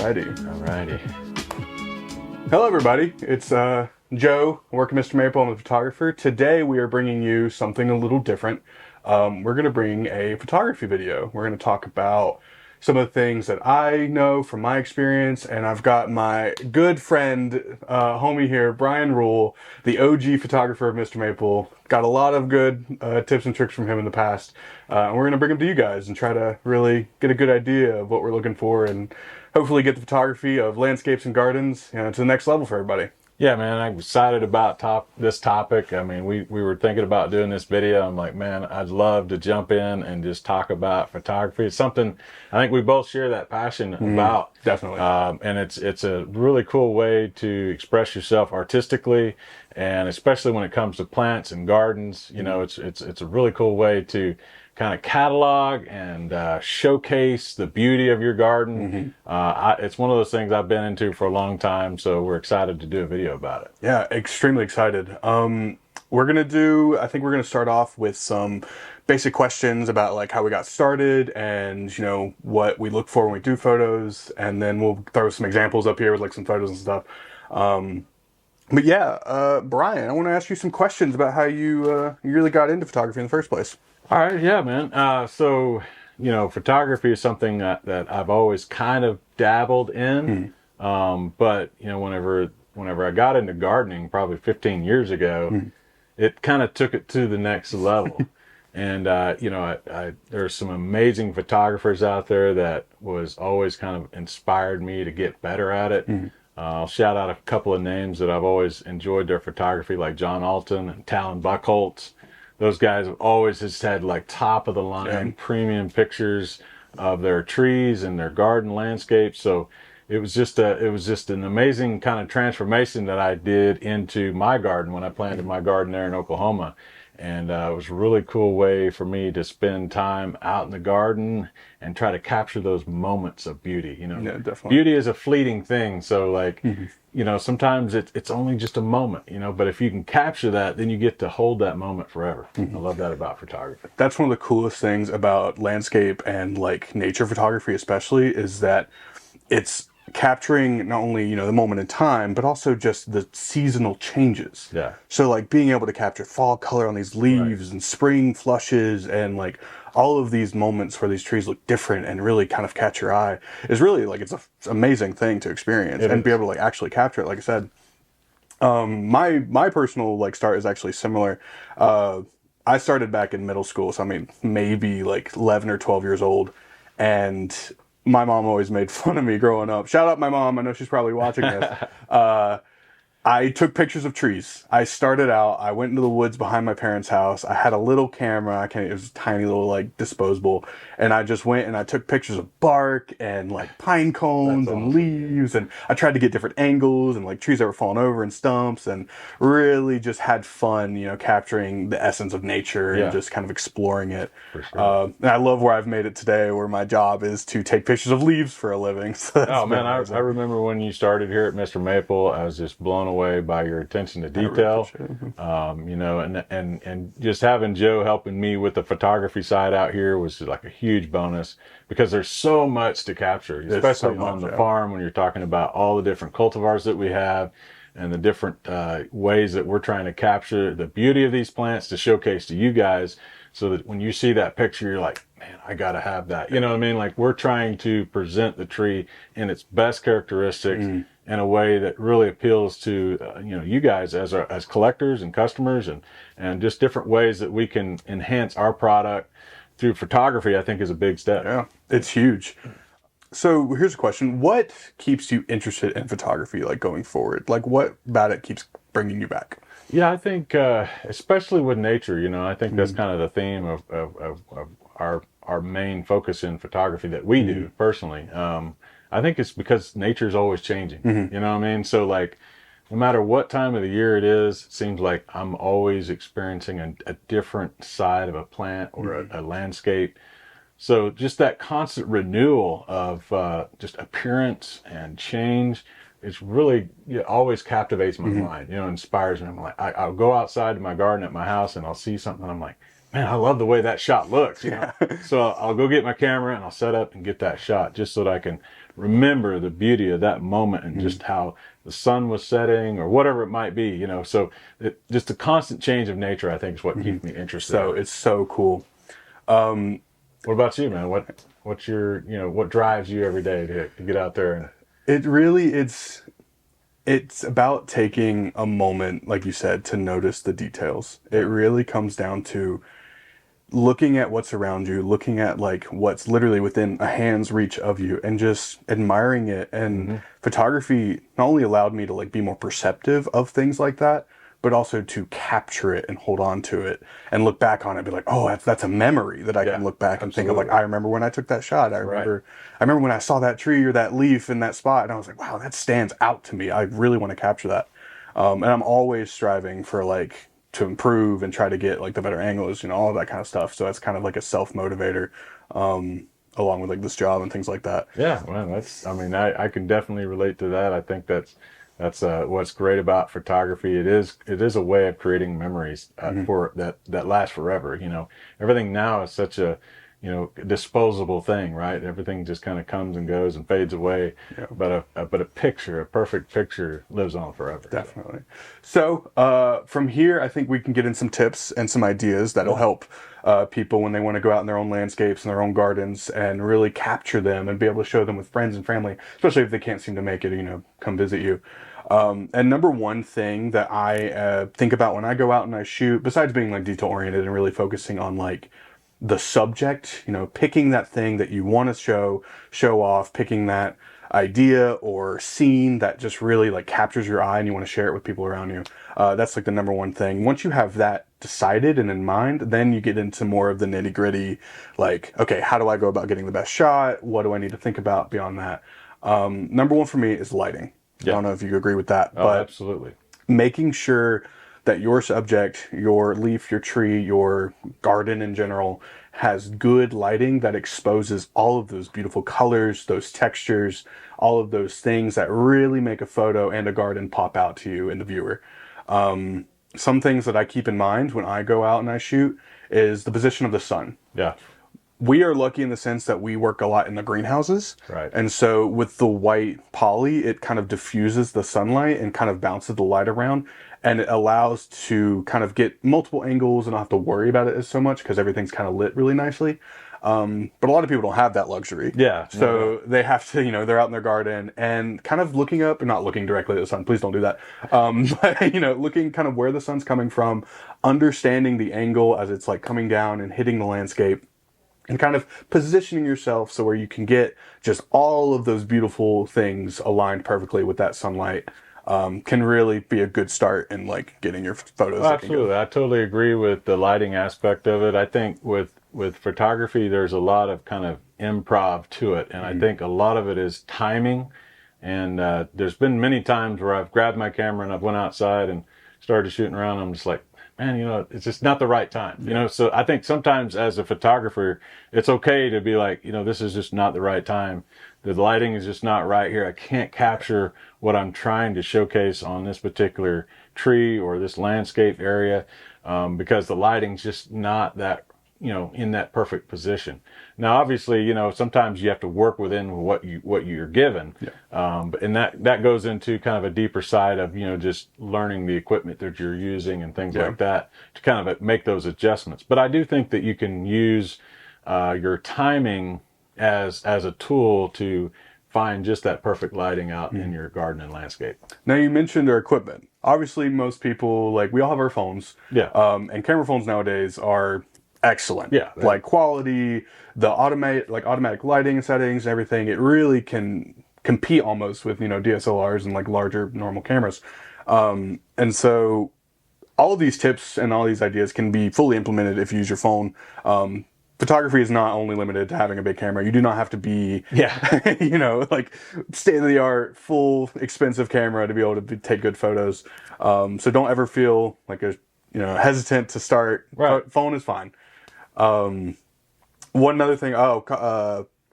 Alrighty. Hello, everybody. It's Joe, working MrMaple. I'm a photographer. Today, we are bringing you something a little different. We're going to bring a photography video. We're going to talk about some of the things that I know from my experience, and I've got my good friend, homie here, Bryan, the OG photographer of MrMaple. Got a lot of good tips and tricks from him in the past, and we're going to bring them to you guys and try to really get a good idea of what we're looking for and hopefully get the photography of landscapes and gardens, to the next level for everybody. Yeah, man, I'm excited about this topic. I mean, we were thinking about doing this video. I'm like, man, I'd love to jump in and just talk about photography. It's something I think we both share that passion about. Definitely. And it's a really cool way to express yourself artistically, and especially when it comes to plants and gardens. You know, it's a really cool way to kind of catalog and showcase the beauty of your garden. It's one of those things I've been into for a long time, so we're excited to do a video about it. Yeah, extremely excited. I think we're gonna start off with some basic questions about like how we got started and what we look for when we do photos, and then we'll throw some examples up here with like some photos and stuff. But yeah, Bryan, I want to ask you some questions about how you really got into photography in the first place. All right, yeah, man. So, photography is something that I've always kind of dabbled in. But, whenever I got into gardening, probably 15 years ago, it kind of took it to the next level. And, there's some amazing photographers out there that was always kind of inspired me to get better at it. I'll shout out a couple of names that I've always enjoyed their photography, like John Alton and Talon Buchholz. Those guys have always just had like top of the line premium pictures of their trees and their garden landscapes. So it was just an amazing kind of transformation that I did into my garden when I planted my garden there in Oklahoma. And it was a really cool way for me to spend time out in the garden and try to capture those moments of beauty. Yeah, definitely. Beauty is a fleeting thing. So like, sometimes it's only just a moment, but if you can capture that, then you get to hold that moment forever. I love that about photography. That's one of the coolest things about landscape and like nature photography especially, is that it's capturing not only the moment in time, but also just the seasonal changes. Yeah. So like being able to capture fall color on these leaves and spring flushes and like all of these moments where these trees look different and really kind of catch your eye is really like it's an amazing thing to experience and be able to like actually capture it. Like I said, my personal like start is actually similar. I started back in middle school, so I mean maybe like 11 or 12 years old, and my mom always made fun of me growing up. Shout out my mom. I know she's probably watching this. I took pictures of trees. I started out, I went into the woods behind my parents' house. I had a little camera. It was a tiny little like disposable. And I just went and I took pictures of bark and like pine cones and leaves. And I tried to get different angles and like trees that were falling over and stumps, and really just had fun, capturing the essence of nature and just kind of exploring it. For sure. And I love where I've made it today, where my job is to take pictures of leaves for a living. So oh man, I remember when you started here at MrMaple, I was just blown away by your attention to detail. And just having Joe helping me with the photography side out here was like a huge bonus, because there's so much to capture, especially on the farm when you're talking about all the different cultivars that we have and the different ways that we're trying to capture the beauty of these plants to showcase to you guys, so that when you see that picture, you're like, man, I gotta have that. You know what I mean? Like, we're trying to present the tree in its best characteristics in a way that really appeals to you guys as collectors and customers, and just different ways that we can enhance our product through photography. I think is a big step. Yeah, it's huge. So here's a question: what keeps you interested in photography, like going forward? Like, what about it keeps bringing you back? Yeah, I think especially with nature, I think that's kind of the theme of our main focus in photography that we do personally. I think it's because nature is always changing. You know what I mean? So like, no matter what time of the year it is, it seems like I'm always experiencing a different side of a plant or a landscape. So just that constant renewal of just appearance and change, it's really, it always captivates my mind, inspires me. I'm like, I'll go outside to my garden at my house and I'll see something and I'm like, man, I love the way that shot looks, you know. So I'll go get my camera and I'll set up and get that shot just so that I can remember the beauty of that moment and just how the sun was setting or whatever it might be, you know. So just the constant change of nature, I think, is what keeps me interested. So it's so cool. What about you, man? What's your, you know, what drives you every day to get out there and It really, it's about taking a moment, like you said, to notice the details. It really comes down to looking at what's around you, looking at like what's literally within a hand's reach of you and just admiring it. And photography not only allowed me to like be more perceptive of things like that, but also to capture it and hold on to it and look back on it and be like, oh, that's a memory that I can look back and think of, like, I remember when I took that shot. I remember when I saw that tree or that leaf in that spot and I was like, wow, that stands out to me. I really want to capture that. And I'm always striving for like to improve and try to get like the better angles, you know, all of that kind of stuff. So that's kind of like a self-motivator, along with like this job and things like that. Yeah, well, that's, I mean, I can definitely relate to that. I think that's what's great about photography. It is a way of creating memories for that last forever. You know, everything now is such a, you know, disposable thing, right? Everything just kind of comes and goes and fades away. Yeah. But a picture, a perfect picture, lives on forever. Definitely. So from here, I think we can get in some tips and some ideas that'll help people when they want to go out in their own landscapes and their own gardens and really capture them and be able to show them with friends and family, especially if they can't seem to make it, you know, come visit you. And number one thing that I think about when I go out and I shoot, besides being like detail oriented and really focusing on like the subject, you know, picking that thing that you want to show off, picking that idea or scene that just really like captures your eye and you want to share it with people around you. That's like the number one thing. Once you have that decided and in mind, then you get into more of the nitty gritty, like, okay, how do I go about getting the best shot? What do I need to think about beyond that? Number one for me is lighting. I don't know if you agree with that, but absolutely. Making sure that your subject, your leaf, your tree, your garden in general has good lighting that exposes all of those beautiful colors, those textures, all of those things that really make a photo and a garden pop out to you and the viewer. Some things that I keep in mind when I go out and I shoot is the position of the sun. Yeah. We are lucky in the sense that we work a lot in the greenhouses. Right. And so with the white poly, it kind of diffuses the sunlight and kind of bounces the light around. And it allows to kind of get multiple angles and not have to worry about it as so much because everything's kind of lit really nicely. But a lot of people don't have that luxury. Yeah. So they have to, you know, they're out in their garden and kind of looking up and not looking directly at the sun. Please don't do that. But, you know, looking kind of where the sun's coming from, understanding the angle as it's like coming down and hitting the landscape. And kind of positioning yourself so where you can get just all of those beautiful things aligned perfectly with that sunlight can really be a good start in like getting your photos. Absolutely. I totally agree with the lighting aspect of it. I think with photography, there's a lot of kind of improv to it. And I think a lot of it is timing. And there's been many times where I've grabbed my camera and I've went outside and started shooting around. I'm just like, man, you know, it's just not the right time, you know? So I think sometimes as a photographer, it's okay to be like, you know, this is just not the right time. The lighting is just not right here. I can't capture what I'm trying to showcase on this particular tree or this landscape area because the lighting's just not that, you know, in that perfect position. Now, obviously, you know, sometimes you have to work within what you're given. But and that goes into kind of a deeper side of, you know, just learning the equipment that you're using and things like that to kind of make those adjustments. But I do think that you can use your timing as a tool to find just that perfect lighting out in your garden and landscape. Now, you mentioned our equipment. Obviously, most people, like, we all have our phones. And camera phones nowadays are excellent. Like quality, the automatic lighting settings, everything. It really can compete almost with, you know, DSLRs and like larger normal cameras. And so all of these tips and all these ideas can be fully implemented if you use your phone. Photography is not only limited to having a big camera. You do not have to be, you know, like state-of-the-art, full, expensive camera to be able to take good photos. So don't ever feel like hesitant to start. Phone is fine. One other thing,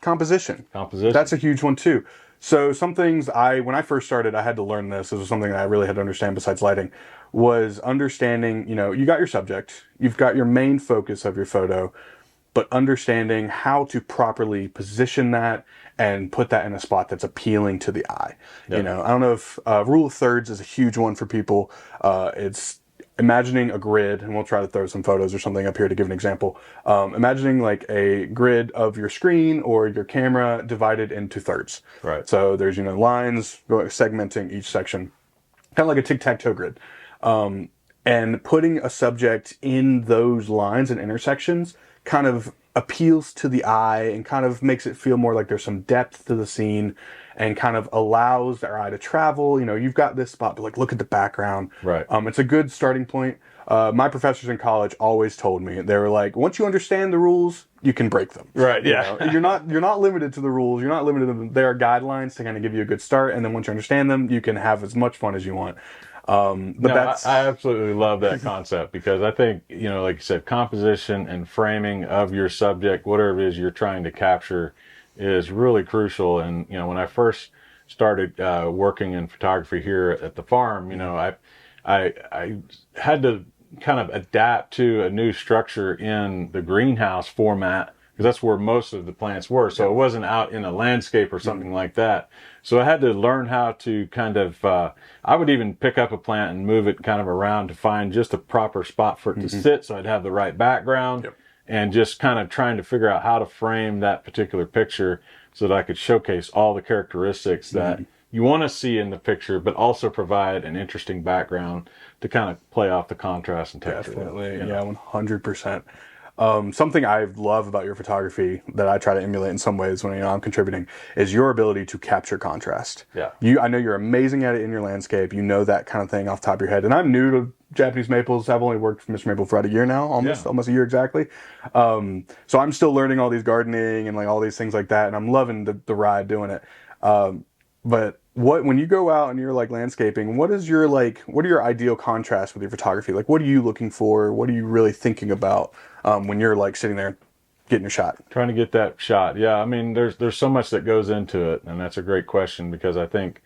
composition. Composition. That's a huge one too. So some things when I first started, I had to learn this. This was something that I really had to understand besides lighting. was understanding, you got your subject, you've got your main focus of your photo, but understanding how to properly position that and put that in a spot that's appealing to the eye. Yeah. I don't know if rule of thirds is a huge one for people. It's imagining a grid, and we'll try to throw some photos or something up here to give an example. Imagining like a grid of your screen or your camera divided into thirds. Right. So there's, lines segmenting each section, kind of like a tic-tac-toe grid. And putting a subject in those lines and intersections kind of appeals to the eye and kind of makes it feel more like there's some depth to the scene and kind of allows our eye to travel. You've got this spot, but like, look at the background. Right. It's a good starting point. My professors in college always told me, they were like, once you understand the rules, you can break them. Right. Yeah. You're not limited to the rules. You're not limited to them. There are guidelines to kind of give you a good start. And then once you understand them, you can have as much fun as you want. I absolutely love that concept because I think, like you said, composition and framing of your subject, whatever it is you're trying to capture, is really crucial. And, when I first started working in photography here at the farm, I had to kind of adapt to a new structure in the greenhouse format because that's where most of the plants were. So it wasn't out in a landscape or something like that. So I had to learn how to kind of, I would even pick up a plant and move it kind of around to find just a proper spot for it to sit so I'd have the right background and just kind of trying to figure out how to frame that particular picture so that I could showcase all the characteristics that you want to see in the picture, but also provide an interesting background to kind of play off the contrast and texture. Definitely, yeah, 100%. Something I love about your photography that I try to emulate in some ways when I'm contributing is your ability to capture contrast. Yeah. I know you're amazing at it in your landscape. You know that kind of thing off the top of your head. And I'm new to Japanese maples. I've only worked for MrMaple for about a year now, almost a year exactly. So I'm still learning all these gardening and like all these things like that, and I'm loving the ride doing it. But when you go out and you're like landscaping, what are your ideal contrasts with your photography? Like, what are you looking for? What are you really thinking about when you're like sitting there getting your shot? Trying to get that shot. Yeah. I mean, there's so much that goes into it, and that's a great question because I think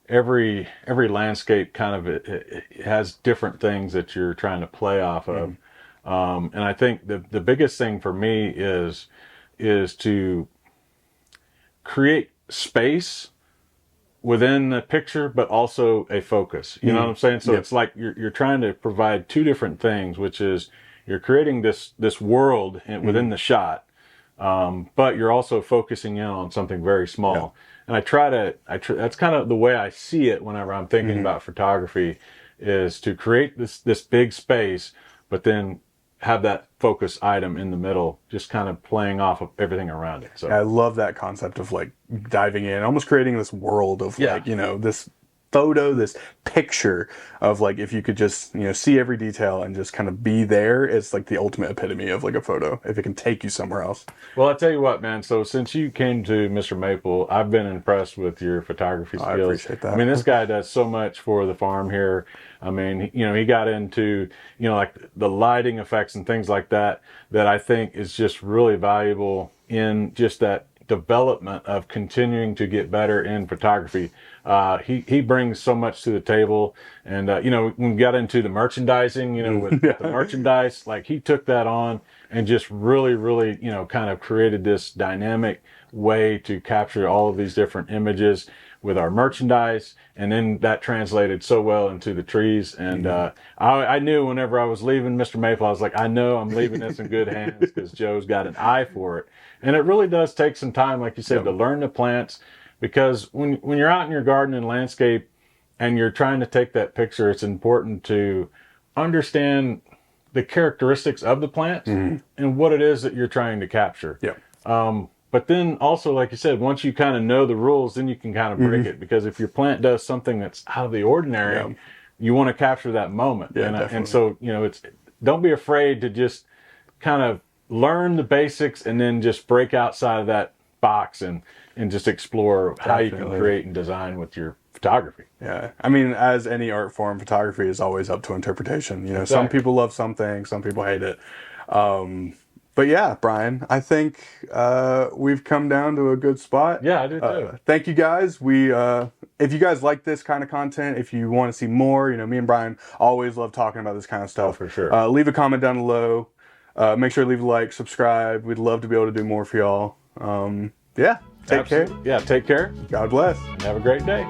every landscape kind of it has different things that you're trying to play off of. And I think the biggest thing for me is to create space within the picture, but also a focus. You know what I'm saying? So it's like you're trying to provide two different things, which is you're creating this world within the shot, but you're also focusing in on something very small. And that's kind of the way I see it whenever I'm thinking about photography, is to create this big space, but then have that focus item in the middle, just kind of playing off of everything around it. So I love that concept of like diving in, almost creating this world of like, this photo, this picture of like, if you could just, see every detail and just kind of be there, it's like the ultimate epitome of like a photo, if it can take you somewhere else. Well, I tell you what, man. So since you came to MrMaple, I've been impressed with your photography skills. I appreciate that. I mean, this guy does so much for the farm here. I mean, he got into, like the lighting effects and things like that I think is just really valuable in just that development of continuing to get better in photography. He brings so much to the table, and when we got into the merchandising, with the merchandise, like he took that on and just really, really, kind of created this dynamic way to capture all of these different images with our merchandise, and then that translated so well into the trees. And I knew whenever I was leaving MrMaple, I was like, I know I'm leaving this in good hands because Joe's got an eye for it. And it really does take some time, like you said, to learn the plants, because when you're out in your garden and landscape and you're trying to take that picture, it's important to understand the characteristics of the plant and what it is that you're trying to capture. But then also, like you said, once you kind of know the rules, then you can kind of break it, because if your plant does something that's out of the ordinary, you want to capture that moment. And so, don't be afraid to just kind of learn the basics and then just break outside of that box and just explore how you can create and design with your photography. Yeah. I mean, as any art form, photography is always up to interpretation. Some people love something, some people hate it. But yeah, Bryan, I think we've come down to a good spot. Yeah, I do too. Thank you guys. We if you guys like this kind of content, if you want to see more, you know, me and Bryan always love talking about this kind of stuff. For sure. Leave a comment down below. Make sure to leave a like, subscribe. We'd love to be able to do more for y'all. Yeah, take care. Yeah, take care God bless. and have a great day.